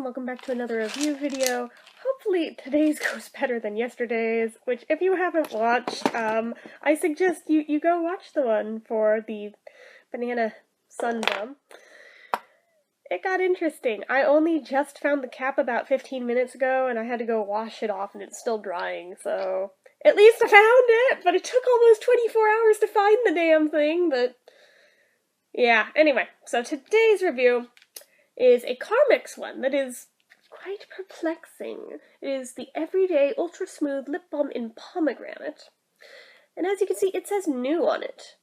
welcome back to another review video. Hopefully today's goes better than yesterday's, which if you haven't watched, I suggest you go watch the one for the banana sun balm. It got interesting. I only just found the cap about 15 minutes ago and I had to go wash it off and it's still drying, so at least I found it, but it took almost 24 hours to find the damn thing, but yeah, anyway, so today's review is a Carmex one that is quite perplexing. It is the Everyday Ultra Smooth Lip Balm in Pomegranate. And as you can see, it says new on it.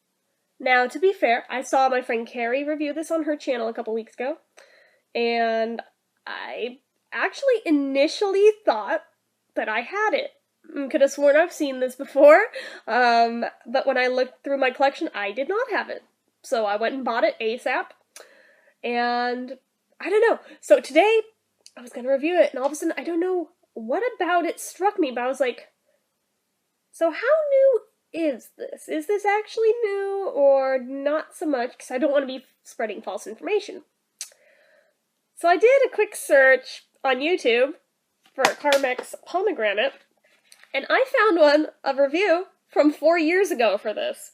Now, to be fair, I saw my friend Carrie review this on her channel a couple weeks ago, and I actually initially thought that I had it. Could have sworn I've seen this before, but when I looked through my collection, I did not have it. So I went and bought it ASAP, and I don't know. So today, I was going to review it, and all of a sudden, I don't know what about it struck me, but I was like, so how new is this? Is this actually new, or not so much, because I don't want to be spreading false information. So I did a quick search on YouTube for Carmex Pomegranate, and I found a review from 4 years ago for this.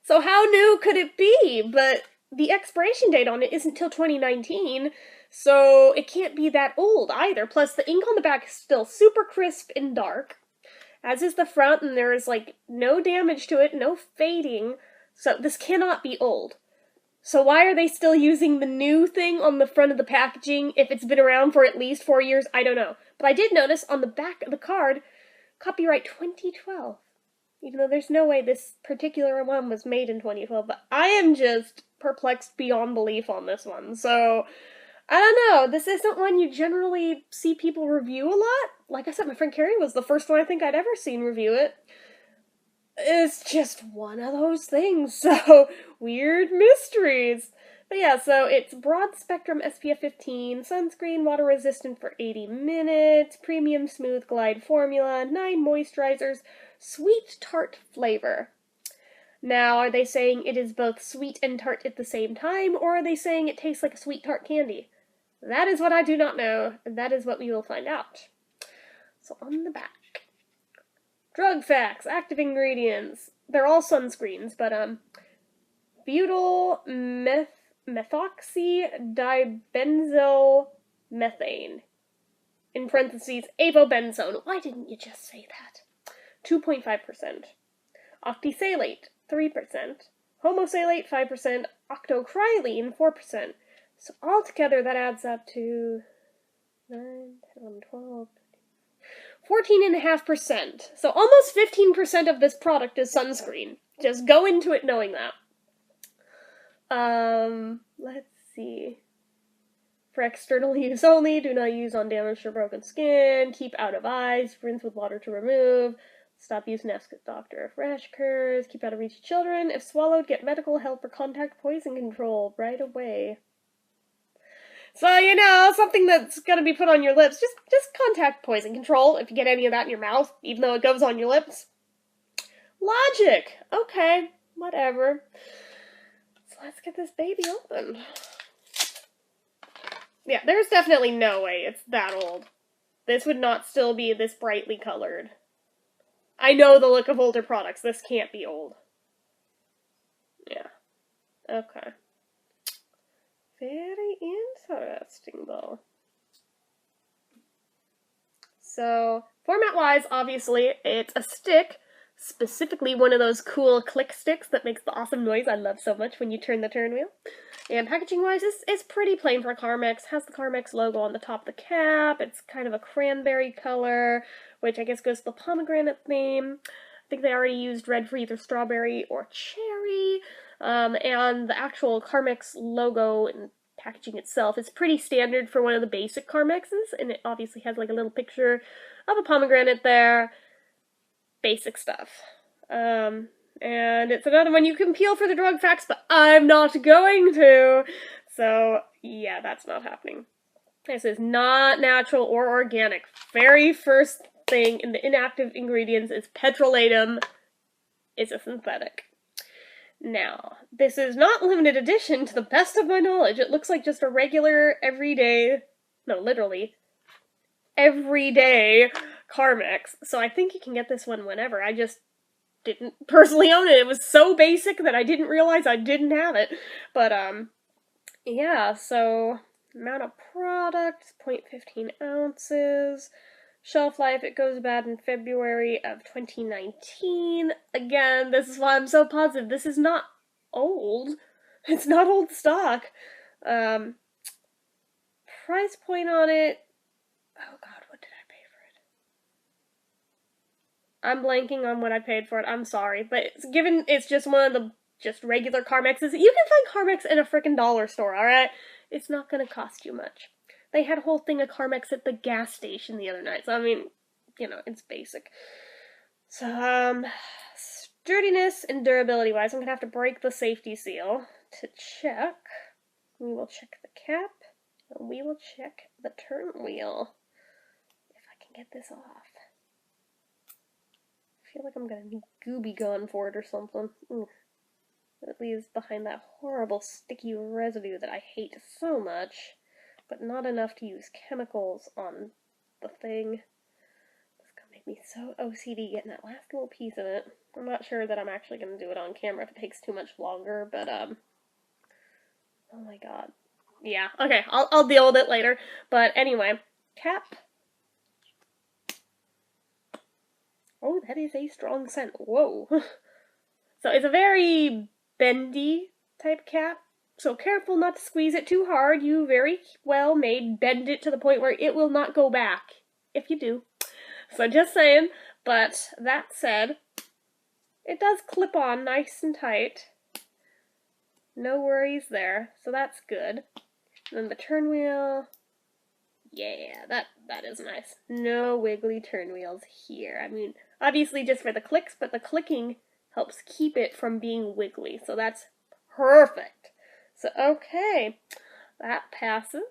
So how new could it be? But the expiration date on it isn't till 2019, so it can't be that old either. Plus, the ink on the back is still super crisp and dark, as is the front, and there is, like, no damage to it, no fading, so this cannot be old. So why are they still using the new thing on the front of the packaging if it's been around for at least 4 years? I don't know. But I did notice on the back of the card, copyright 2012. Even though there's no way this particular one was made in 2012, but I am just perplexed beyond belief on this one. So, I don't know, this isn't one you generally see people review a lot. Like I said, my friend Carrie was the first one I think I'd ever seen review it. It's just one of those things, so weird mysteries. But yeah, so it's broad spectrum SPF 15, sunscreen, water resistant for 80 minutes, premium smooth glide formula, 9 moisturizers, sweet tart flavor. Now, are they saying it is both sweet and tart at the same time, or are they saying it tastes like a sweet tart candy? That is what I do not know, and that is what we will find out. So on the back, drug facts, active ingredients. They're all sunscreens, but butyl methoxy dibenzyl methane. In parentheses, avobenzone. Why didn't you just say that? 2.5%. Octisalate, 3%. Homosalate, 5%. Octocrylene, 4%. So altogether, that adds up to 9, 10, 12, 14.5%. So almost 15% of this product is sunscreen. Just go into it knowing that. Let's see. For external use only, do not use on damaged or broken skin, keep out of eyes, rinse with water to remove, stop use and ask a doctor if rash occurs, keep out of reach of children, if swallowed, get medical help or contact poison control right away. So, you know, something that's gonna be put on your lips, just contact poison control if you get any of that in your mouth, even though it goes on your lips. Logic! Okay, whatever. So let's get this baby open. Yeah, there's definitely no way it's that old. This would not still be this brightly colored. I know the look of older products. This can't be old. Yeah. Okay. Very interesting, though. So, format-wise, obviously, it's a stick, specifically one of those cool click sticks that makes the awesome noise I love so much when you turn the turn wheel. And packaging-wise, it's pretty plain for Carmex. Has the Carmex logo on the top of the cap. It's kind of a cranberry color, which I guess goes to the pomegranate theme. I think they already used red for either strawberry or cherry. And the actual Carmex logo and packaging itself is pretty standard for one of the basic Carmexes, and it obviously has like a little picture of a pomegranate there. Basic stuff. And it's another one you can peel for the drug facts, but I'm not going to. So, yeah, that's not happening. This is not natural or organic. Very first thing in the inactive ingredients is petrolatum. It's a synthetic. Now, this is not limited edition to the best of my knowledge. It looks like just a regular, everyday no, literally, everyday Carmex. So I think you can get this one whenever. I just didn't personally own it. It was so basic that I didn't realize I didn't have it. But, yeah, so amount of product, 0.15 ounces. Shelf life, it goes bad in February of 2019. Again, this is why I'm so positive. This is not old. It's not old stock. Price point on it. Oh god, what did I pay for it? I'm blanking on what I paid for it. I'm sorry. But it's just one of the just regular Carmexes. You can find Carmex in a freaking dollar store, alright? It's not gonna cost you much. They had a whole thing of Carmex at the gas station the other night. So, I mean, you know, it's basic. So, sturdiness and durability-wise, I'm going to have to break the safety seal to check. We will check the cap, and we will check the turn wheel. If I can get this off. I feel like I'm going to need Gooby Gun for it or something. Ooh. It leaves behind that horrible sticky residue that I hate so much. But not enough to use chemicals on the thing. It's gonna make me so OCD getting that last little piece of it. I'm not sure that I'm actually gonna do it on camera if it takes too much longer, but oh my god. Yeah, okay, I'll deal with it later. But anyway, cap. Oh, that is a strong scent. Whoa. So it's a very bendy type cap. So careful not to squeeze it too hard. You very well may bend it to the point where it will not go back. If you do. So just saying. But that said, it does clip on nice and tight. No worries there. So that's good. And then the turn wheel. Yeah, that is nice. No wiggly turn wheels here. I mean, obviously just for the clicks, but the clicking helps keep it from being wiggly. So that's perfect. So, okay, that passes.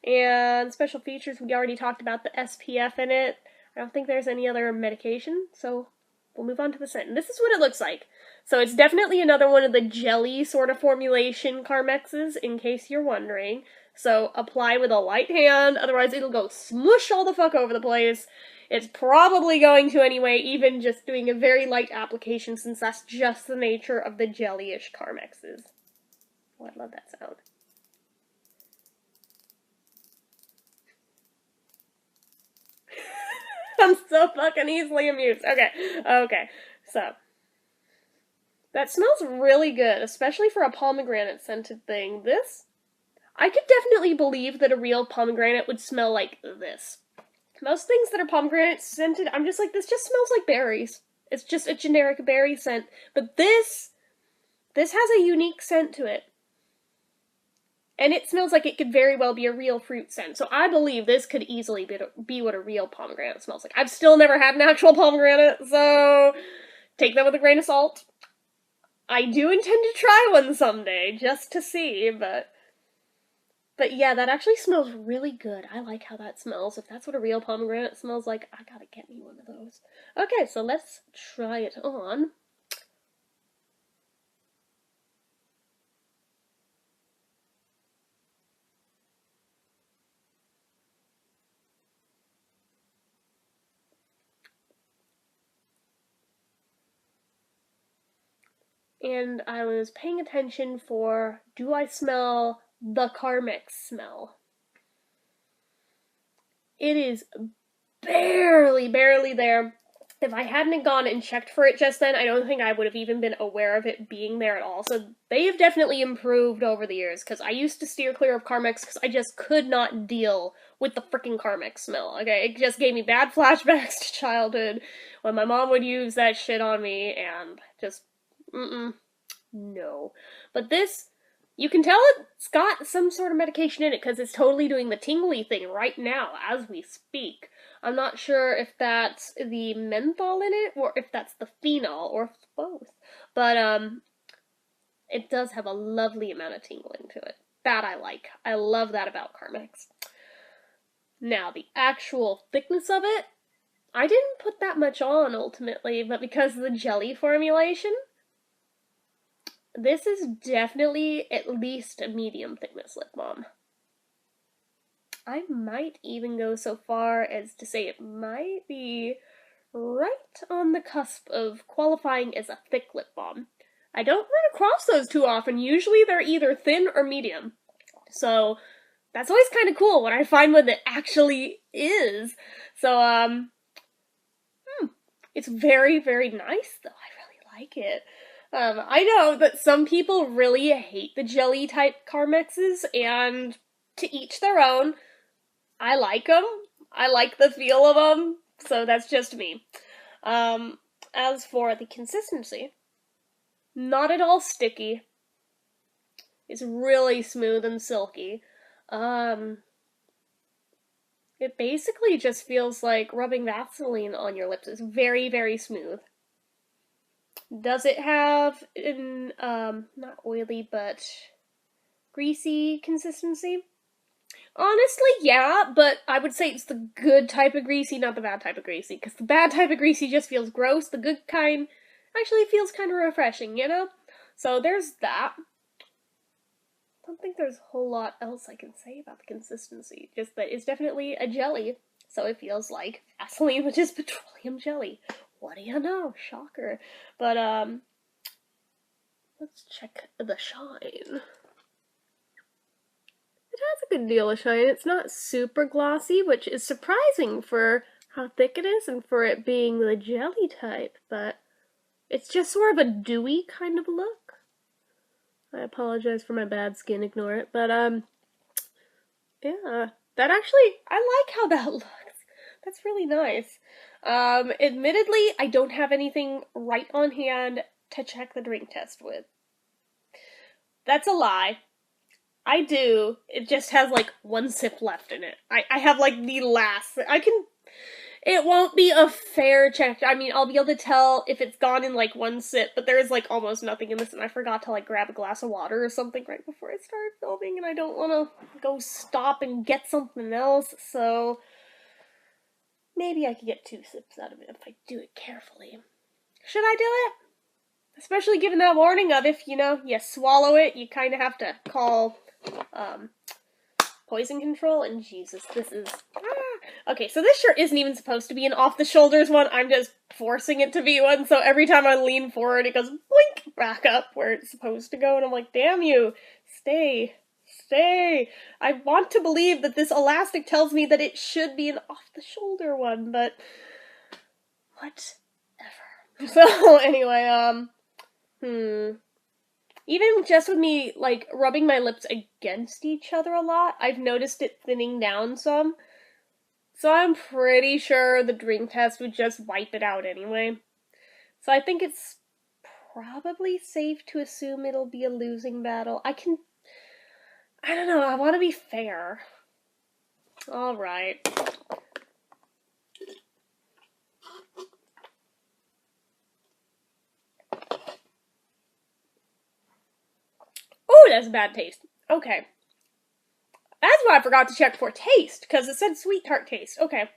And special features, we already talked about the SPF in it. I don't think there's any other medication, so we'll move on to the scent. And this is what it looks like. So it's definitely another one of the jelly sort of formulation Carmexes, in case you're wondering. So apply with a light hand, otherwise it'll go smush all the fuck over the place. It's probably going to anyway, even just doing a very light application, since that's just the nature of the jelly-ish Carmexes. Oh, I love that sound. I'm so fucking easily amused. Okay, so. That smells really good, especially for a pomegranate scented thing. This, I could definitely believe that a real pomegranate would smell like this. Most things that are pomegranate scented, I'm just like, this just smells like berries. It's just a generic berry scent. But this has a unique scent to it. And it smells like it could very well be a real fruit scent. So I believe this could easily be what a real pomegranate smells like. I've still never had an actual pomegranate, so take that with a grain of salt. I do intend to try one someday, just to see, but yeah, that actually smells really good. I like how that smells. If that's what a real pomegranate smells like, I gotta get me one of those. Okay, so let's try it on. And I was paying attention for, do I smell the Carmex smell? It is barely there. If I hadn't gone and checked for it just then, I don't think I would have even been aware of it being there at all. So they have definitely improved over the years, because I used to steer clear of Carmex because I just could not deal with the freaking Carmex smell. Okay, it just gave me bad flashbacks to childhood when my mom would use that shit on me, and just, no. But this, you can tell it's got some sort of medication in it, because it's totally doing the tingly thing right now as we speak. I'm not sure if that's the menthol in it, or if that's the phenol, or both. But, it does have a lovely amount of tingling to it. That I like. I love that about Carmex. Now, the actual thickness of it, I didn't put that much on, ultimately, but because of the jelly formulation, this is definitely at least a medium thickness lip balm. I might even go so far as to say it might be right on the cusp of qualifying as a thick lip balm. I don't run across those too often. Usually they're either thin or medium. So that's always kind of cool when I find one that actually is. So, it's very, very nice though. I really like it. I know that some people really hate the jelly type Carmexes, and to each their own. I like them. I like the feel of them, so that's just me. As for the consistency, not at all sticky. It's really smooth and silky. It basically just feels like rubbing Vaseline on your lips. It's very, very smooth. Does it have not oily, but greasy consistency? Honestly, yeah, but I would say it's the good type of greasy, not the bad type of greasy, because the bad type of greasy just feels gross. The good kind actually feels kind of refreshing, you know? So there's that. I don't think there's a whole lot else I can say about the consistency, just that it's definitely a jelly, so it feels like Vaseline, which is petroleum jelly. What do you know? Shocker. But, let's check the shine. It has a good deal of shine. It's not super glossy, which is surprising for how thick it is and for it being the jelly type, but it's just sort of a dewy kind of look. I apologize for my bad skin, ignore it, but, yeah, that actually, I like how that looks. That's really nice. Admittedly, I don't have anything right on hand to check the drink test with. That's a lie. I do. It just has like one sip left in it. I have like the last. It won't be a fair check. I mean, I'll be able to tell if it's gone in like one sip, but there is like almost nothing in this, and I forgot to like grab a glass of water or something right before I started filming, and I don't want to go stop and get something else, so maybe I could get 2 sips out of it if I do it carefully. Should I do it? Especially given that warning of if, you swallow it, you kind of have to call, poison control, and Jesus, this is... Okay, so this shirt isn't even supposed to be an off-the-shoulders one, I'm just forcing it to be one, so every time I lean forward, it goes blink back up where it's supposed to go, and I'm like, damn you, stay. I want to believe that this elastic tells me that it should be an off-the-shoulder one, but whatever. So, anyway, even just with me, like, rubbing my lips against each other a lot, I've noticed it thinning down some. So I'm pretty sure the drink test would just wipe it out anyway. So I think it's probably safe to assume it'll be a losing battle. I don't know, I want to be fair. Alright. Oh, that's a bad taste. Okay. That's why I forgot to check for taste, because it said sweet tart taste. Okay.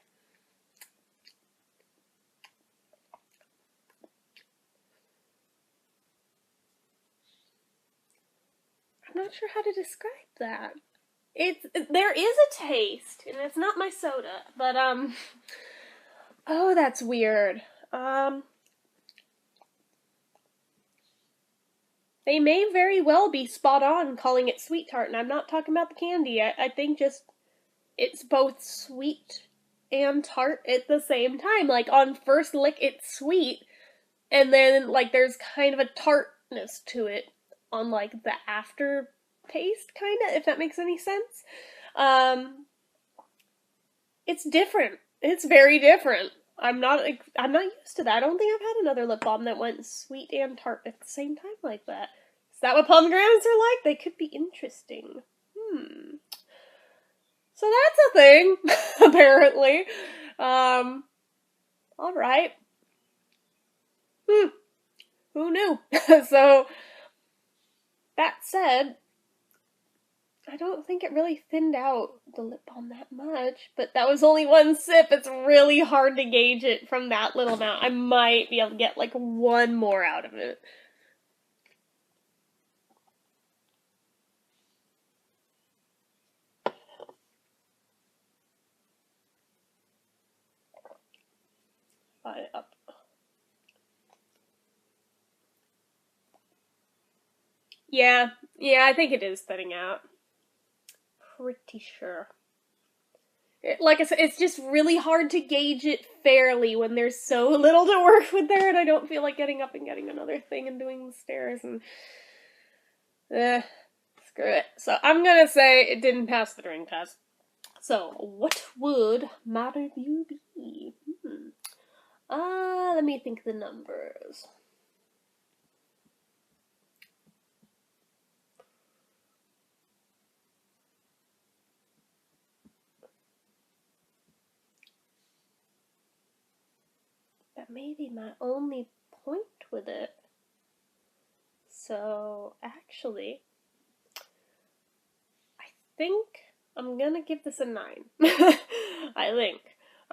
I'm not sure how to describe that. There is a taste, and it's not my soda, but, oh, that's weird. They may very well be spot on calling it sweet tart, and I'm not talking about the candy. I think just it's both sweet and tart at the same time. Like, on first lick, it's sweet, and then, like, there's kind of a tartness to it on, like, the aftertaste, kinda, if that makes any sense. It's different. It's very different. I'm not used to that. I don't think I've had another lip balm that went sweet and tart at the same time like that. Is that what pomegranates are like? They could be interesting. So that's a thing, apparently. Alright. Who knew? So, that said, I don't think it really thinned out the lip balm that much, but that was only one sip. It's really hard to gauge it from that little amount. I might be able to get like one more out of it. line it up. Yeah, I think it is thinning out. Pretty sure. Like I said, it's just really hard to gauge it fairly when there's so little to work with there, and I don't feel like getting up and getting another thing and doing the stairs, and screw it. So I'm gonna say it didn't pass the drink test. So what would my review be? Let me think the numbers. That may be my only point with it. So, actually, I think I'm gonna give this a 9. I think.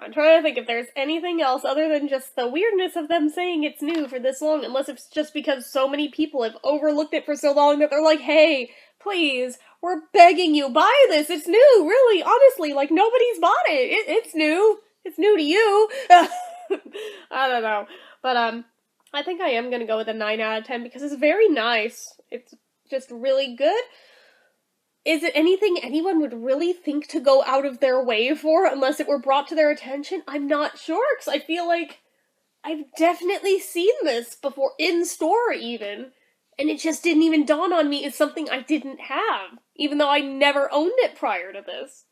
I'm trying to think if there's anything else other than just the weirdness of them saying it's new for this long, unless it's just because so many people have overlooked it for so long that they're like, hey, please, we're begging you, buy this, it's new, really, honestly, like, nobody's bought it, it's new, it's new to you. I don't know, but, I think I am gonna go with a 9 out of 10 because it's very nice, it's just really good. Is it anything anyone would really think to go out of their way for unless it were brought to their attention? I'm not sure, because I feel like I've definitely seen this before, in store even, and it just didn't even dawn on me as something I didn't have, even though I never owned it prior to this.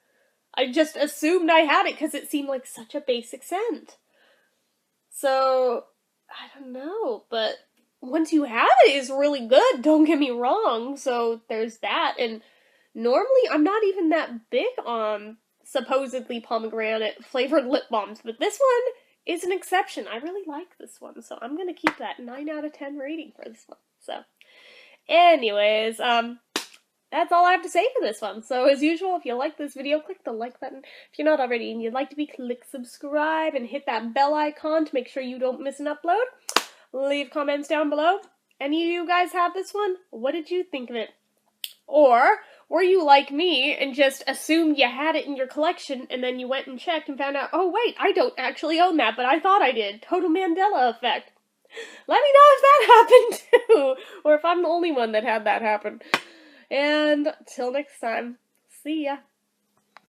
I just assumed I had it because it seemed like such a basic scent. So, I don't know, but once you have it, it's really good, don't get me wrong, so there's that, and normally, I'm not even that big on supposedly pomegranate flavored lip balms, but this one is an exception. I really like this one, so I'm gonna keep that 9 out of 10 rating for this one. So, anyways, that's all I have to say for this one. So, as usual, if you like this video, click the like button. If you're not already and you'd like to be, click subscribe and hit that bell icon to make sure you don't miss an upload. Leave comments down below. Any of you guys have this one? What did you think of it? Or were you like me and just assumed you had it in your collection and then you went and checked and found out, oh wait, I don't actually own that, but I thought I did. Total Mandela effect. Let me know if that happened too, or if I'm the only one that had that happen. And till next time, see ya.